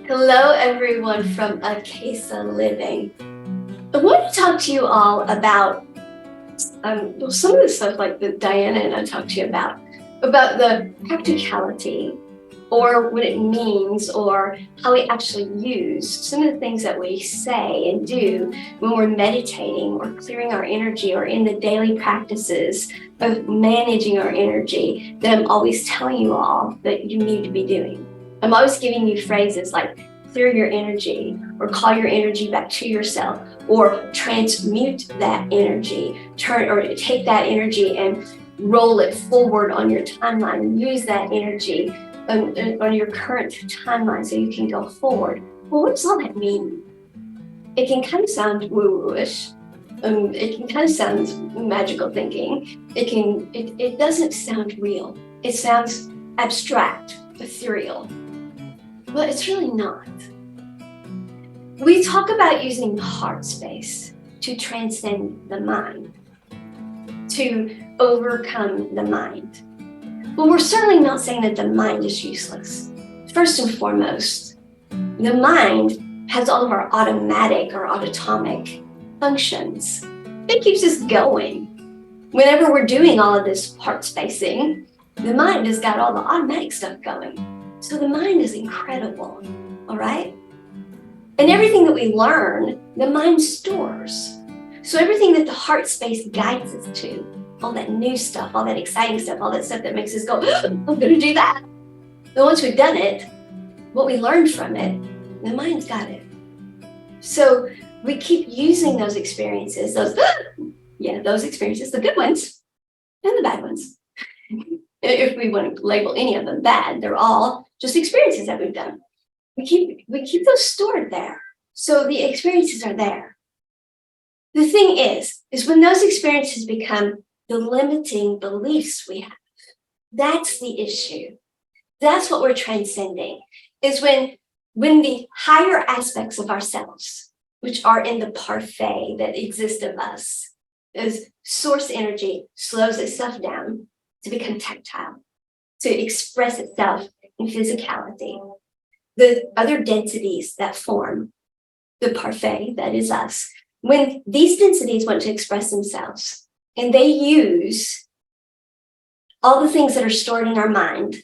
Hello, everyone from Akasa Living. I want to talk to you all about some of the stuff like that Diana and I talked to you about the practicality or what it means or how we actually use some of the things that we say and do when we're meditating or clearing our energy or in the daily practices of managing our energy that I'm always telling you all that you need to be doing. I'm always giving you phrases like clear your energy or call your energy back to yourself or transmute that energy, take that energy and roll it forward on your timeline and use that energy on your current timeline so you can go forward. Well, what does all that mean? It can kind of sound woo-woo-ish. It can kind of sound magical thinking. It doesn't sound real. It sounds abstract, ethereal. But it's really not. We talk about using the heart space to transcend the mind, to overcome the mind. Well, we're certainly not saying that the mind is useless. First and foremost, the mind has all of our automatic or autonomic functions. It keeps us going. Whenever we're doing all of this heart spacing, the mind has got all the automatic stuff going. So the mind is incredible, all right? And everything that we learn, the mind stores. So everything that the heart space guides us to, all that new stuff, all that exciting stuff, all that stuff that makes us go, I'm going to do that. And once we've done it, what we learned from it, the mind's got it. So we keep using those experiences, those experiences, the good ones and the bad ones. If we want to label any of them bad, they're all just experiences that we've done. We keep those stored there. So the experiences are there. The thing is when those experiences become the limiting beliefs we have, that's the issue. That's what we're transcending, is when the higher aspects of ourselves, which are in the parfait that exists of us, as source energy slows itself down to become tactile, to express itself in physicality. The other densities that form the parfait that is us, when these densities want to express themselves and they use all the things that are stored in our mind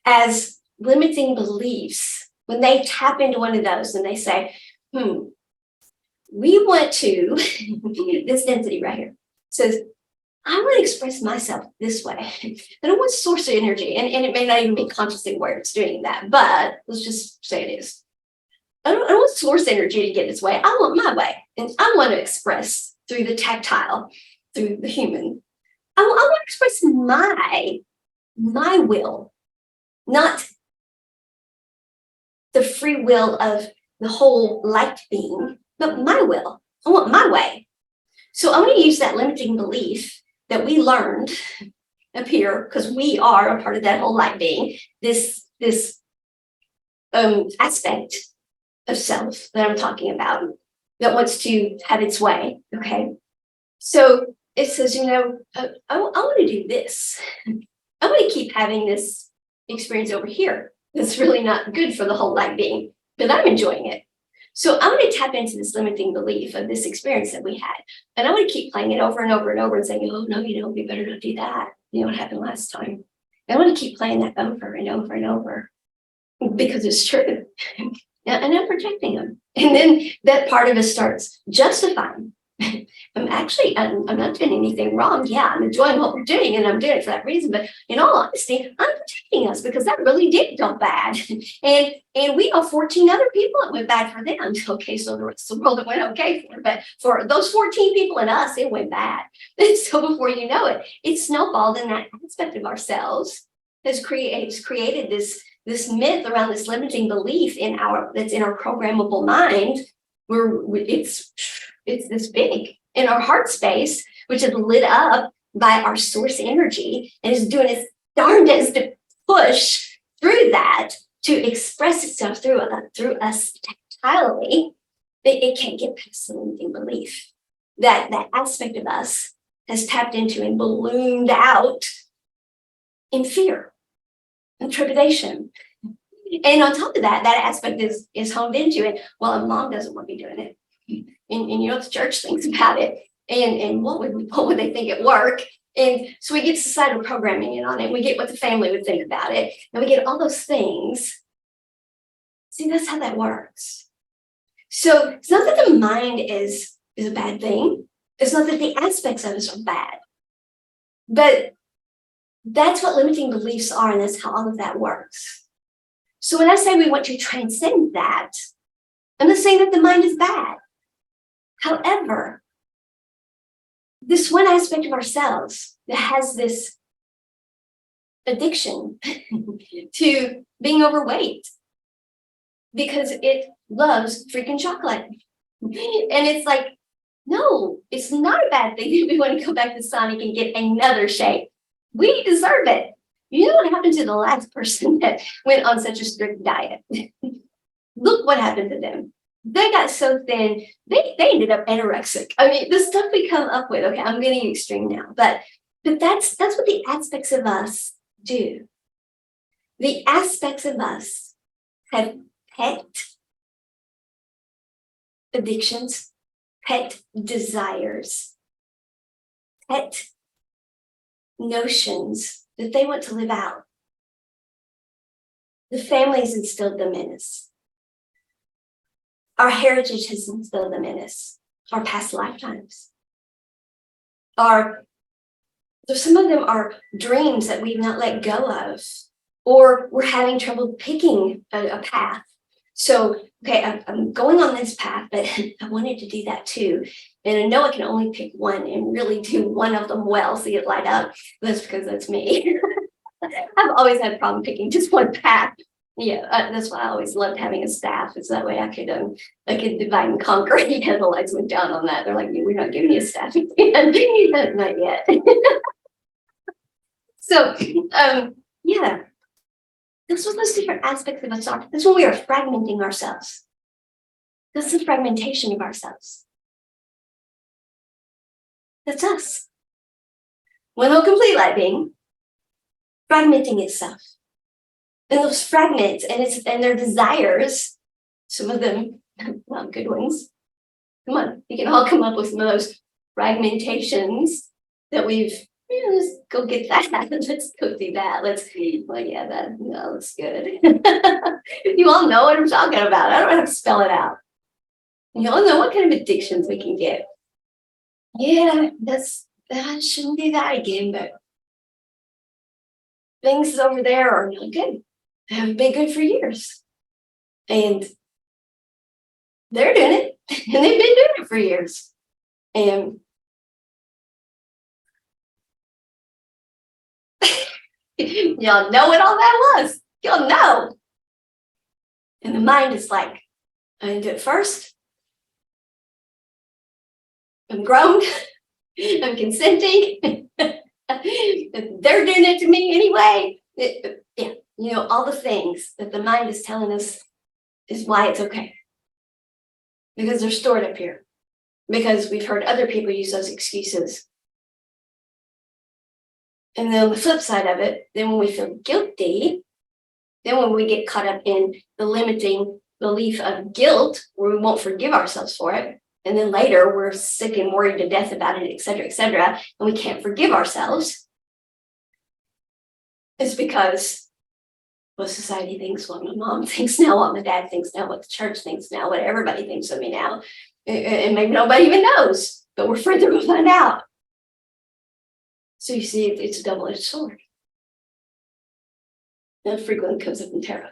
as limiting beliefs, when they tap into one of those and they say, we want to, this density right here says, I want to express myself this way. I don't want source energy, and it may not even be consciously where it's doing that, but let's just say it is. I don't want source energy to get its way. I want my way, and I want to express through the tactile, through the human. I want to express my will, not the free will of the whole light being, but my will. I want my way. So I want to use that limiting belief that we learned up here, because we are a part of that whole light being, this aspect of self that I'm talking about that wants to have its way. Okay. So it says, I want to do this. I want to keep having this experience over here. That's really not good for the whole light being, but I'm enjoying it. So I'm going to tap into this limiting belief of this experience that we had. And I want to keep playing it over and over and over and saying, oh, no, we better not do that. What happened last time? And I want to keep playing that over and over and over because it's true. And I'm protecting them. And then that part of us starts justifying. I'm not doing anything wrong. Yeah, I'm enjoying what we're doing and I'm doing it for that reason. But in all honesty, I'm protecting us because that really did go bad. And we know 14 other people it went bad for them. Okay, so the rest of the world it went okay for. But for those 14 people and us, it went bad. And so before you know it, it snowballed, and that aspect of ourselves has created this myth around this limiting belief that's in our programmable mind, where it's this big in our heart space, which is lit up by our source energy and is doing its darndest to push through that to express itself through us tactilely. It can't get past the limiting belief that aspect of us has tapped into and ballooned out in fear and trepidation. And on top of that, that aspect is honed into it. Well, if mom doesn't want me doing it, and you know, the church thinks about it, and what would they think at work? And so we get societal programming in on it. We get what the family would think about it, and we get all those things. See, that's how that works. So it's not that the mind is a bad thing. It's not that the aspects of us are bad. But that's what limiting beliefs are, and that's how all of that works. So when I say we want to transcend that, I'm not saying that the mind is bad. However, this one aspect of ourselves that has this addiction to being overweight because it loves freaking chocolate. And it's like, no, it's not a bad thing if we want to go back to Sonic and get another shape. We deserve it. You know what happened to the last person that went on such a strict diet? Look what happened to them. They got so thin, they ended up anorexic. I mean, the stuff we come up with, okay, I'm getting extreme now, but that's what the aspects of us do. The aspects of us have pet addictions, pet desires, pet notions that they want to live out. The family's instilled them in us. Our heritage has instilled them in us, our past lifetimes. Some of them are dreams that we've not let go of, or we're having trouble picking a path. So, okay, I'm going on this path, but I wanted to do that too. And I know I can only pick one and really do one of them well, see it light up. That's because that's me. I've always had a problem picking just one path. Yeah, that's why I always loved having a staff. It's that way I could divide and conquer. Yeah, the lights went down on that. They're like, we're not giving you a staff again. Not yet. So, yeah, that's what those different aspects of us are. That's when we are fragmenting ourselves. That's the fragmentation of ourselves. That's us. One whole complete light being fragmenting itself. And those fragments and their desires, some of them not good ones. Come on, we can all come up with some of those fragmentations that we've, let's go get that. Let's go do that. Well, yeah, that looks good. You all know what I'm talking about. I don't have to spell it out. You all know what kind of addictions we can get. Yeah, I shouldn't do that again, but things over there are not good. They haven't been good for years. And they're doing it. And they've been doing it for years. And y'all know what all that was. Y'all know. And the mind is like, I didn't do it first. I'm grown. I'm consenting. They're doing it to me anyway. Yeah, you know, all the things that the mind is telling us is why it's okay. Because they're stored up here. Because we've heard other people use those excuses. And then on the flip side of it, then when we feel guilty, then when we get caught up in the limiting belief of guilt, where we won't forgive ourselves for it, and then later we're sick and worried to death about it, et cetera, and we can't forgive ourselves, it's because what society thinks, what my mom thinks now, what my dad thinks now, what the church thinks now, what everybody thinks of me now, and maybe nobody even knows, but we're afraid they're going to find out. So you see, it's a double-edged sword. That frequently comes up in tarot.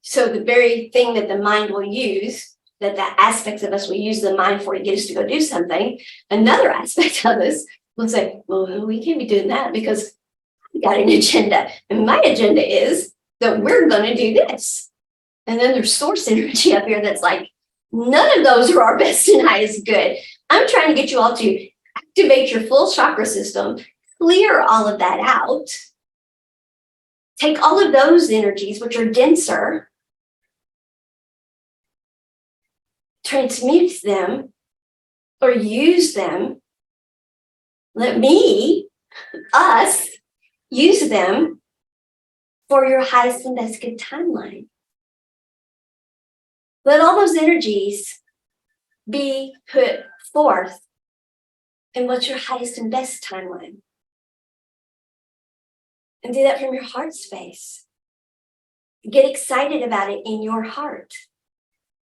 So the very thing that the mind will use, that the aspects of us will use the mind for to get us to go do something, another aspect of us will say, well, we can't be doing that because we got an agenda. And my agenda is that we're going to do this. And then there's source energy up here that's like, none of those are our best and highest good. I'm trying to get you all to activate your full chakra system, clear all of that out, take all of those energies, which are denser, transmute them or use them. Let us use them for your highest and best good timeline. Let all those energies be put forth in what's your highest and best timeline. And do that from your heart space. Get excited about it in your heart.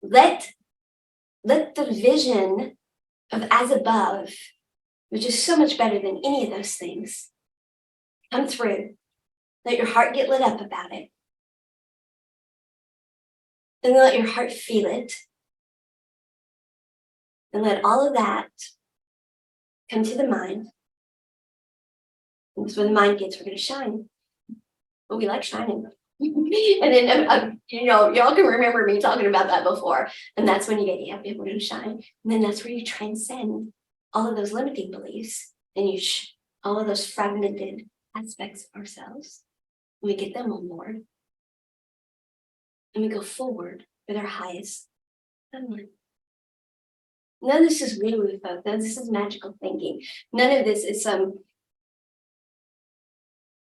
Let the vision of as above, which is so much better than any of those things, come through. Let your heart get lit up about it. And let your heart feel it. And let all of that come to the mind. And that's when the mind gets, we're going to shine. But we like shining. And then, y'all can remember me talking about that before. And that's when you get, yeah, we're going to shine. And then that's where you transcend all of those limiting beliefs. And all of those fragmented aspects of ourselves. And we get them on board. And we go forward with our highest timeline. None of this is woo-woo, folks. None of this is magical thinking. None of this is some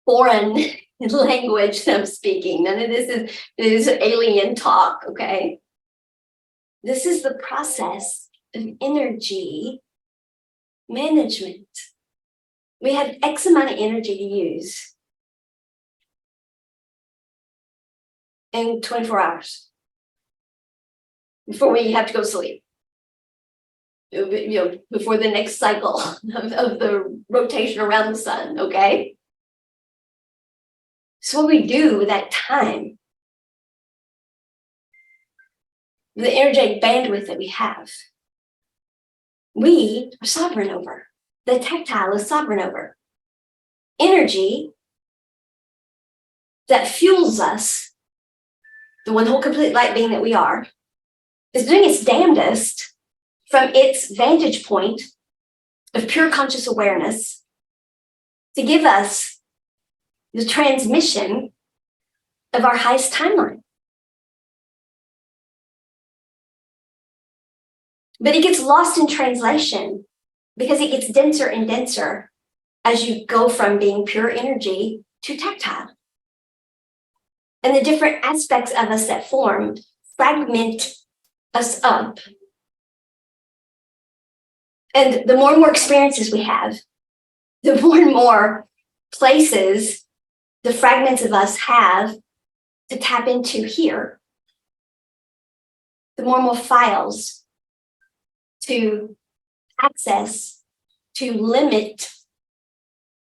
foreign language that I'm speaking. None of this is alien talk, okay? This is the process of energy management. We have X amount of energy to use in 24 hours before we have to go to sleep. Before the next cycle of the rotation around the sun, okay? So what we do with that time, the energetic bandwidth that we have, we are sovereign over. The tactile is sovereign over. Energy that fuels us, the one whole complete light being that we are, is doing its damnedest from its vantage point of pure conscious awareness to give us the transmission of our highest timeline. But it gets lost in translation because it gets denser and denser as you go from being pure energy to tactile. And the different aspects of us that form fragment us up. And the more and more experiences we have, the more and more places the fragments of us have to tap into here, the more and more files to access, to limit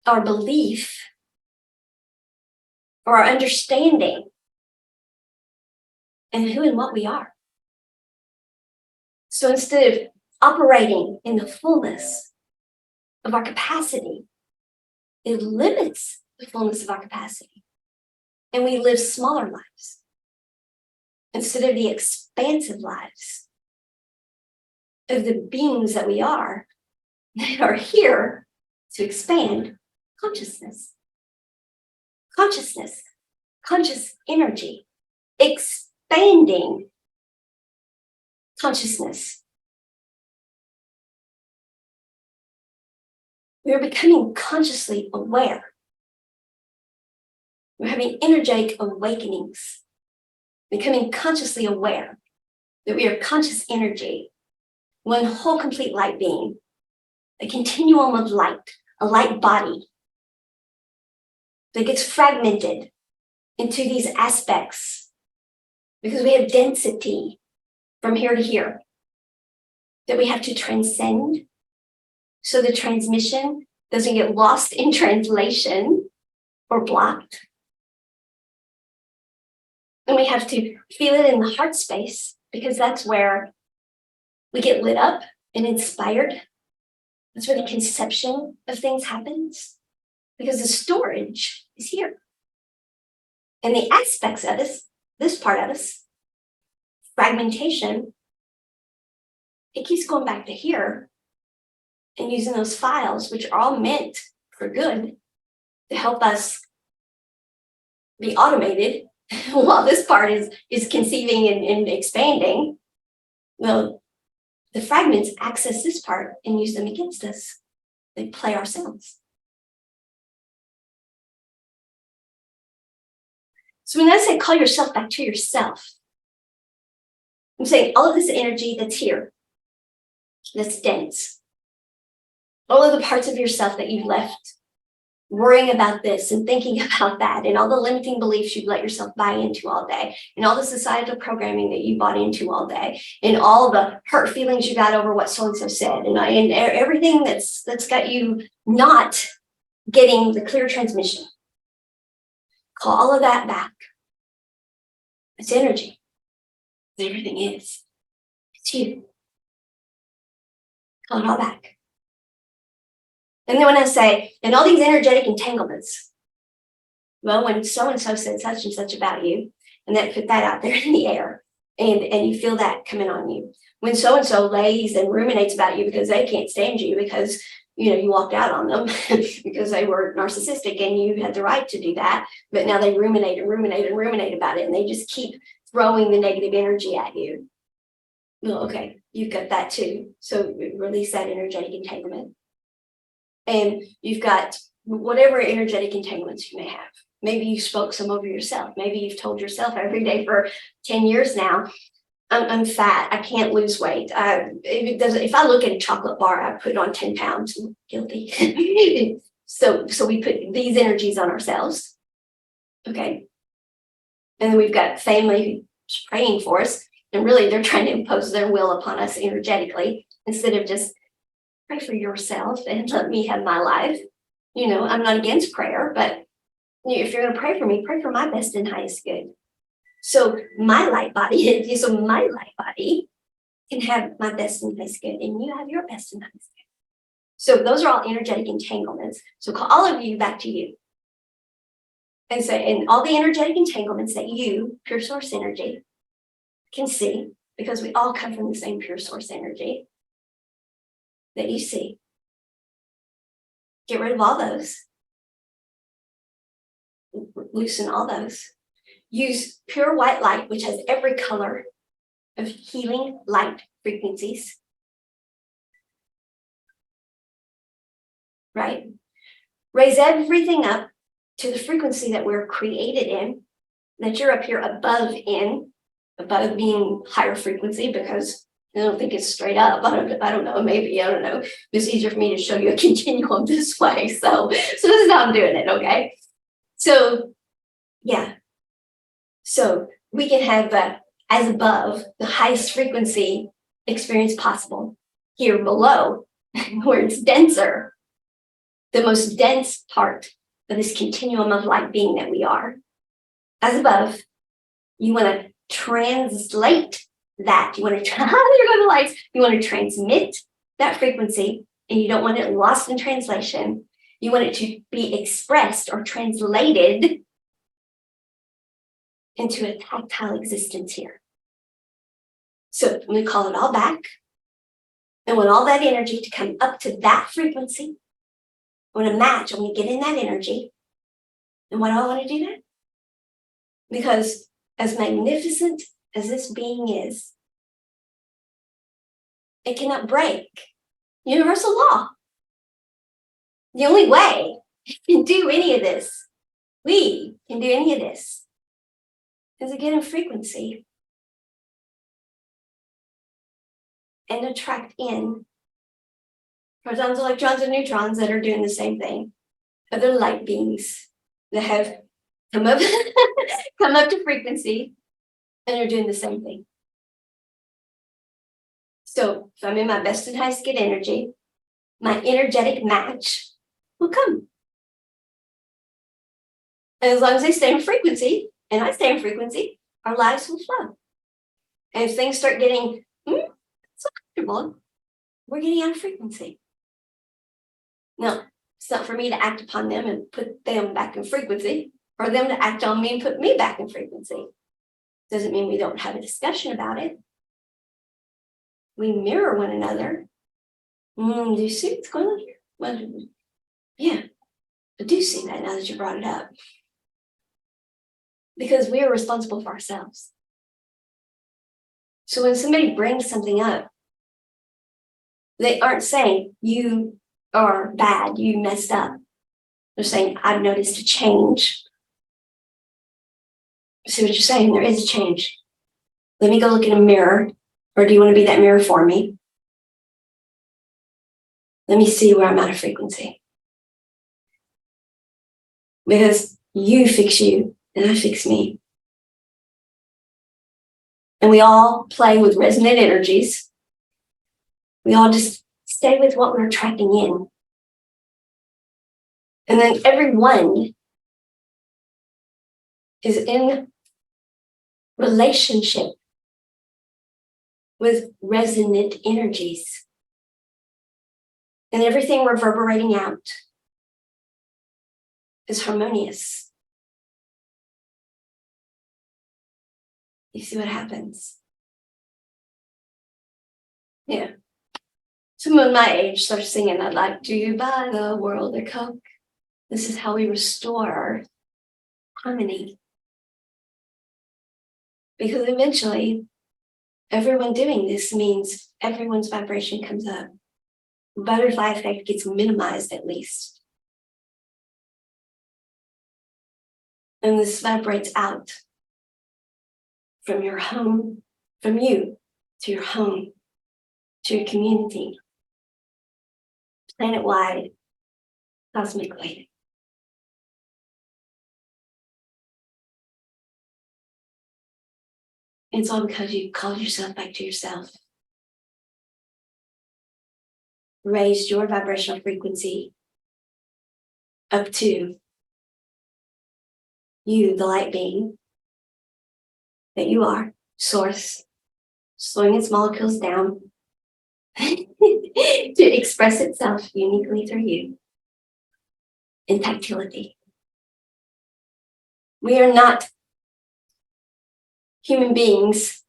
our belief or our understanding and who and what we are. So instead of operating in the fullness of our capacity, it limits the fullness of our capacity. And we live smaller lives instead of the expansive lives of the beings that we are that are here to expand consciousness. Consciousness, conscious energy, expanding consciousness. We're becoming consciously aware. We're having energetic awakenings, becoming consciously aware that we are conscious energy, one whole complete light being, a continuum of light, a light body that gets fragmented into these aspects because we have density from here to here that we have to transcend. So the transmission doesn't get lost in translation or blocked. And we have to feel it in the heart space because that's where we get lit up and inspired. That's where the conception of things happens because the storage is here. And the aspects of this part of us, fragmentation, it keeps going back to here and using those files, which are all meant for good, to help us be automated while this part is conceiving and expanding. Well, the fragments access this part and use them against us. They play ourselves. So when I say call yourself back to yourself, I'm saying all of this energy that's here, that's dense, all of the parts of yourself that you've left worrying about this and thinking about that, and all the limiting beliefs you've let yourself buy into all day, and all the societal programming that you bought into all day, and all the hurt feelings you got over what so-and-so said, and everything that's got you not getting the clear transmission. Call all of that back. It's energy. Everything is. It's you. Call it all back. And then when I say, and all these energetic entanglements, well, when so-and-so said such and such about you, and that put that out there in the air, and you feel that coming on you. When so-and-so lays and ruminates about you because they can't stand you because, you walked out on them because they were narcissistic and you had the right to do that, but now they ruminate and ruminate and ruminate about it, and they just keep throwing the negative energy at you. Well, okay, you've got that too. So release that energetic entanglement. And you've got whatever energetic entanglements you may have. Maybe you spoke some over yourself. Maybe you've told yourself every day for 10 years now, I'm fat. I can't lose weight. If I look at a chocolate bar, I put on 10 pounds. I'm guilty. So we put these energies on ourselves. Okay. And then we've got family who's praying for us. And really, they're trying to impose their will upon us energetically instead of just pray for yourself and let me have my life. I'm not against prayer, but if you're going to pray for me, pray for my best and highest good. So my light body can have my best and highest good, and you have your best and highest good. So those are all energetic entanglements. So call all of you back to you. And say, and all the energetic entanglements that you, pure source energy, can see, because we all come from the same pure source energy that you see. Get rid of all those. Loosen all those. Use pure white light, which has every color of healing light frequencies. Right? Raise everything up to the frequency that we're created in, that you're up here above being higher frequency, because I don't think it's straight up. I don't know. Maybe, I don't know. It's easier for me to show you a continuum this way. So this is how I'm doing it, okay? So, yeah. So we can have as above, the highest frequency experience possible. Here below, where it's denser, the most dense part of this continuum of light being that we are. As above, you want to translate that. You want to there go the lights. You want to transmit that frequency, and you don't want it lost in translation. You want it to be expressed or translated into a tactile existence here. So we call it all back. I want all that energy to come up to that frequency. I want to match. I want to get in that energy. And why do I want to do that? Because as magnificent as this being is, it cannot break universal law. The only way we can do any of this, is to get in frequency and attract in protons, electrons, and neutrons that are doing the same thing. Other light beings that have come up to frequency and are doing the same thing. So if I'm in my best and highest good energy, my energetic match will come. And as long as they stay in frequency, and I stay in frequency, our lives will flow. And if things start getting so comfortable, we're getting out of frequency. Now, it's not for me to act upon them and put them back in frequency, or them to act on me and put me back in frequency. Doesn't mean we don't have a discussion about it. We mirror one another. Do you see what's going on here? Well, yeah, I do see that now that you brought it up. Because we are responsible for ourselves. So when somebody brings something up, they aren't saying, you are bad, you messed up. They're saying, I've noticed a change. See what you're saying? There is a change. Let me go look in a mirror. Or do you want to be that mirror for me? Let me see where I'm out of frequency. Because you fix you and I fix me. And we all play with resonant energies. We all just stay with what we're attracting in. And then everyone is in relationship with resonant energies. And everything reverberating out is harmonious. You see what happens? Yeah. Someone my age starts singing, I'd like to buy the world a Coke. This is how we restore harmony. Because eventually, everyone doing this means everyone's vibration comes up. Butterfly effect gets minimized at least. And this vibrates out from your home, from you to your home, to your community, planet-wide, cosmically. It's all because you called yourself back to yourself. Raised your vibrational frequency up to you, the light being that you are, source, slowing its molecules down to express itself uniquely through you in tactility. We are not human beings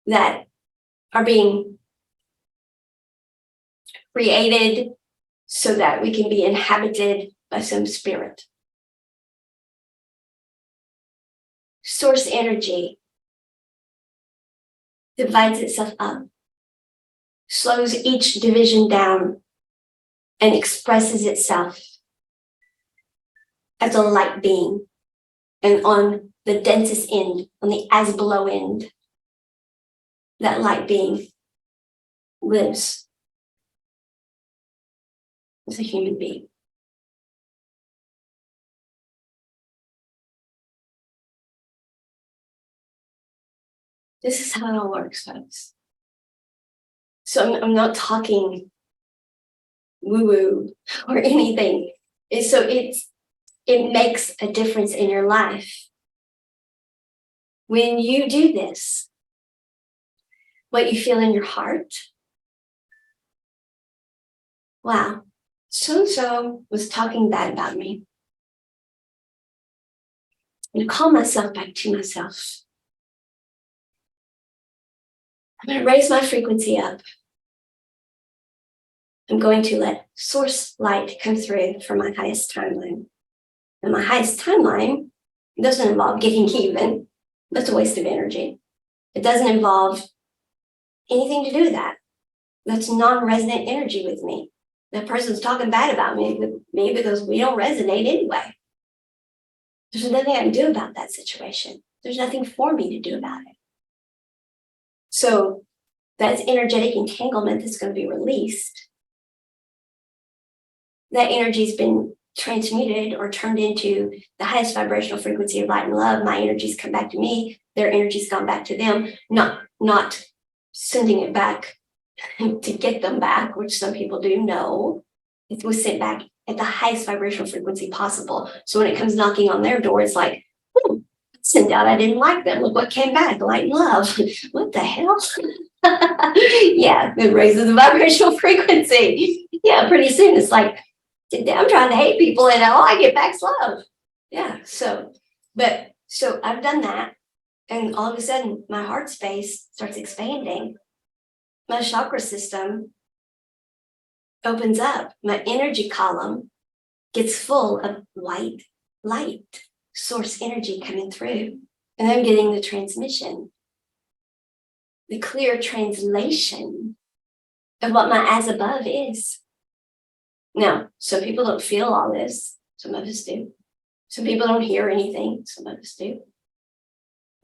that are being created so that we can be inhabited by some spirit. Source energy divides itself up, slows each division down, and expresses itself as a light being. And on the densest end, on the as below end, that light being lives as a human being. This is how it all works, folks. So I'm not talking woo-woo or anything. It makes a difference in your life. When you do this, what you feel in your heart, wow, so-and-so was talking bad about me. And call myself back to myself. I'm going to raise my frequency up. I'm going to let source light come through for my highest timeline. And my highest timeline doesn't involve getting even. That's a waste of energy. It doesn't involve anything to do with that. That's non-resonant energy with me. That person's talking bad about me because we don't resonate anyway. There's nothing I can do about that situation. There's nothing for me to do about it. So that's energetic entanglement that's going to be released. That energy's been transmuted or turned into the highest vibrational frequency of light and love. My energy's come back to me. Their energy's gone back to them. Not sending it back to get them back, which some people do. No, it was sent back at the highest vibrational frequency possible. So when it comes knocking on their door, it's like, sent out, I didn't like them. Look what came back, light and love. What the hell? Yeah, it raises the vibrational frequency. Yeah, pretty soon it's like, I'm trying to hate people and all I get back's love. Yeah, so I've done that. And all of a sudden my heart space starts expanding. My chakra system opens up. My energy column gets full of white light, source energy coming through. And I'm getting the transmission, the clear translation of what my as above is. Now, some people don't feel all this. Some of us do. Some people don't hear anything, some of us do.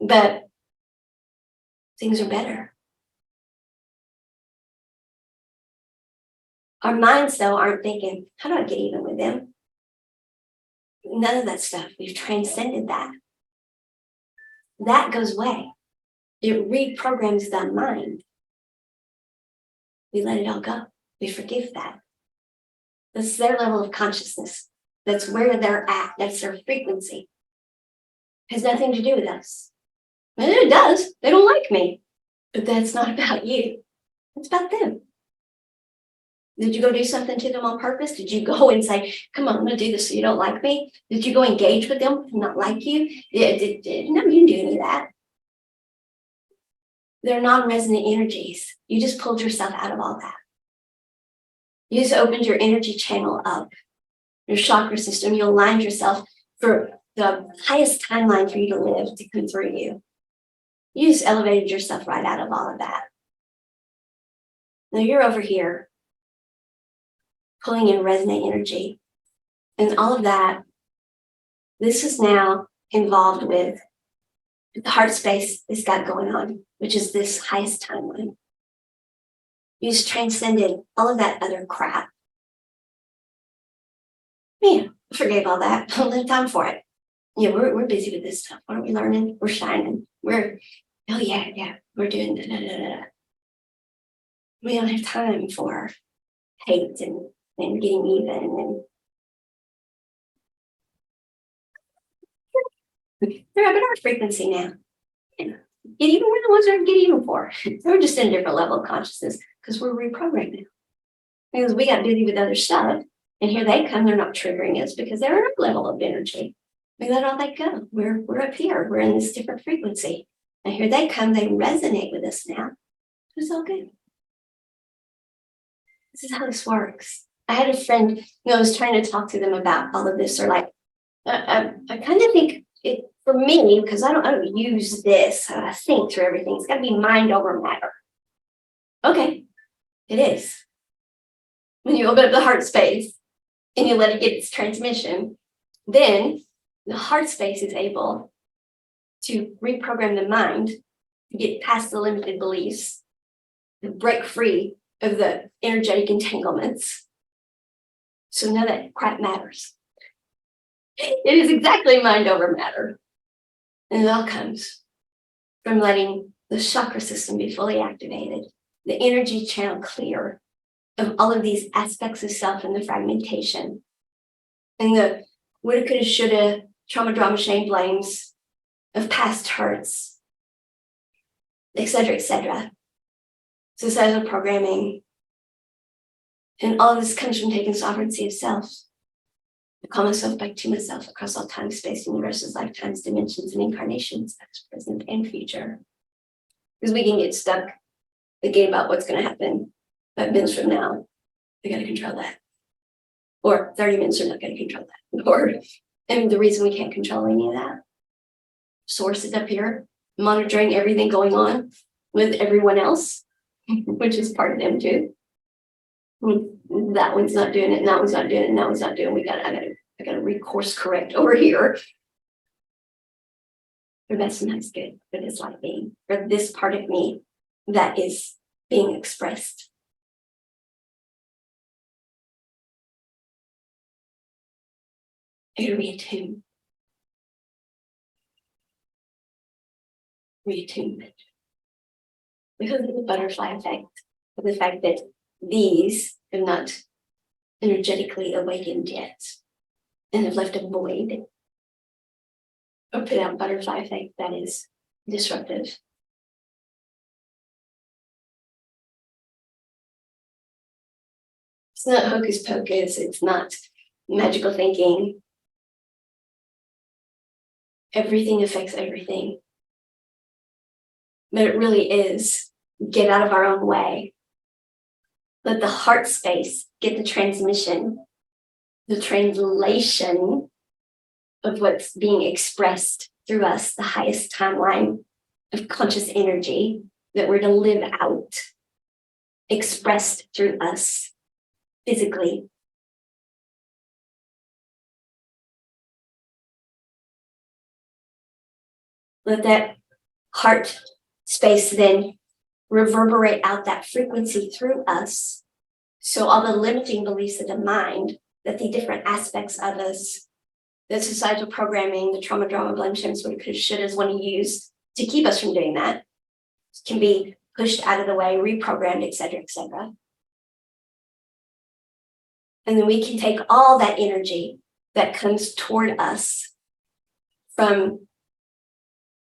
But things are better. Our minds, though, aren't thinking, how do I get even with them? None of that stuff. We've transcended that. That goes away. It reprograms the mind. We let it all go. We forgive that. That's their level of consciousness. That's where they're at. That's their frequency. It has nothing to do with us. And it does. They don't like me. But that's not about you. It's about them. Did you go do something to them on purpose? Did you go and say, come on, I'm going to do this so you don't like me? Did you go engage with them and not like you? No, you didn't do any of that. They're non-resonant energies. You just pulled yourself out of all that. You just opened your energy channel up, your chakra system. You aligned yourself for the highest timeline for you to live to come through you. You just elevated yourself right out of all of that. Now you're over here pulling in resonant energy. And all of that, this is now involved with the heart space it's got going on, which is this highest timeline. You just transcended all of that other crap. Man, I forgave all that. I don't have time for it. Yeah, we're busy with this stuff. What are we learning? We're shining. We're doing da, da, da, da. We don't have time for hate and getting even and they're up at our frequency now. And get even, we're the ones that are get even for. We're just in a different level of consciousness because we're reprogrammed now. Because we got busy with other stuff, and here they come, they're not triggering us because they're at our level of energy. We let all that go. We're up here, we're in this different frequency. And here they come, they resonate with us now. It's all good. This is how this works. I had a friend, I was trying to talk to them about all of this, or like, I kind of think it, for me, because I don't use this, I think through everything. It's got to be mind over matter. Okay, it is. When you open up the heart space and you let it get its transmission, then the heart space is able to reprogram the mind, to get past the limited beliefs, to break free of the energetic entanglements. So none of that crap matters. It is exactly mind over matter. And it all comes from letting the chakra system be fully activated, the energy channel clear of all of these aspects of self and the fragmentation, and the woulda, coulda, shoulda, trauma, drama, shame, blames of past hurts, etc., etc. Societal programming. And all this comes from taking sovereignty of self. I call myself back to myself across all time, space, universes, lifetimes, dimensions, and incarnations, past, present, and future. Because we can get stuck thinking about what's going to happen 5 minutes from now. I got to control that. Or 30 minutes from now, I got to control that. And the reason we can't control any of that, source is up here, monitoring everything going on with everyone else, which is part of them too. That one's not doing it, and that one's not doing it, and that one's not doing it. I gotta recourse correct over here. For that's sometimes good, but it's like being for this part of me that is being expressed. I gotta reattune. Reattunement. Because of the butterfly effect, of the fact that these have not energetically awakened yet and have left a void or put out butterfly effect that is disruptive. It's not hocus pocus, it's not magical thinking. Everything affects everything. But it really is get out of our own way. Let the heart space get the transmission, the translation of what's being expressed through us, the highest timeline of conscious energy that we're to live out, expressed through us physically. Let that heart space then reverberate out that frequency through us. So all the limiting beliefs of the mind, that the different aspects of us, the societal programming, the trauma, drama, blame, shame, what could, should, is want to use to keep us from doing that, can be pushed out of the way, reprogrammed, et cetera, et cetera. And then we can take all that energy that comes toward us from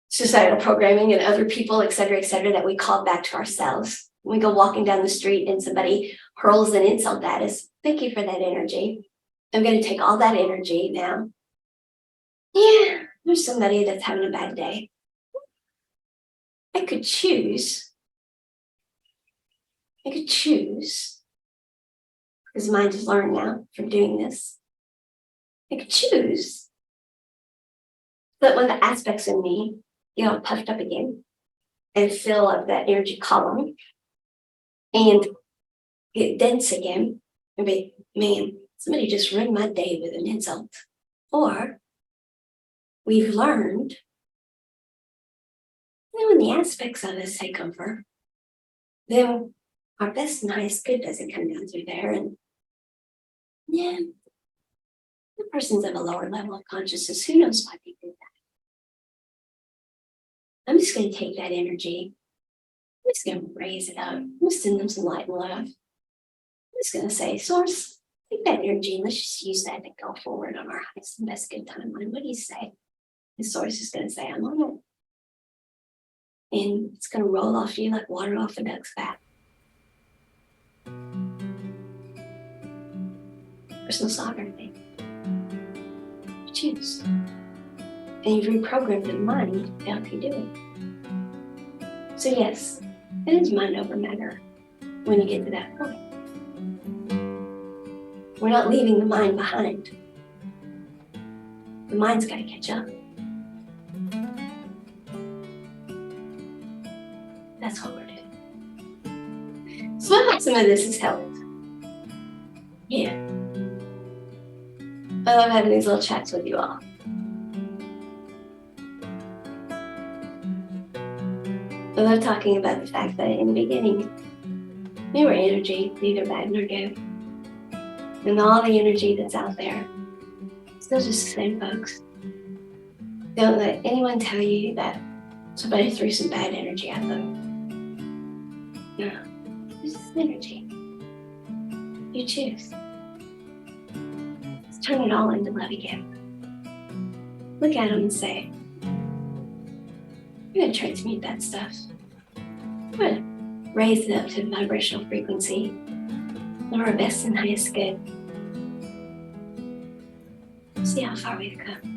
societal programming and other people, et cetera, that we call back to ourselves. When we go walking down the street and somebody hurls an insult at us, thank you for that energy. I'm going to take all that energy now. Yeah, there's somebody that's having a bad day. I could choose, because mind has learned now from doing this. I could choose that when the aspects of me get all puffed up again and fill up that energy column and get dense again and be, man, somebody just ruined my day with an insult. Or we've learned that when the aspects of us take over, then our best and highest good doesn't come down through there. And yeah, the person's at a lower level of consciousness. Who knows why they did that? I'm just going to take that energy. I'm just going to raise it up. I'm going to send them some light and love. I'm just going to say, Source, take that energy and let's just use that to go forward on our highest and best good timeline. What do you say? The Source is going to say, I'm on it. And it's going to roll off you like water off a duck's back. Personal sovereignty. You choose. And you've reprogrammed the mind to help you do it. So yes, it is mind over matter when you get to that point. We're not leaving the mind behind. The mind's got to catch up. That's what we're doing. So I hope some of this has helped. Yeah. I love having these little chats with you all. I love talking about the fact that in the beginning, we were energy, neither bad nor good. And all the energy that's out there, still just the same, folks. Don't let anyone tell you that somebody threw some bad energy at them. No, it's just energy. You choose. Let's turn it all into love again. Look at them and say, we're going to transmute that stuff. We're going to raise it up to the vibrational frequency of our best and highest good. See how far we've come.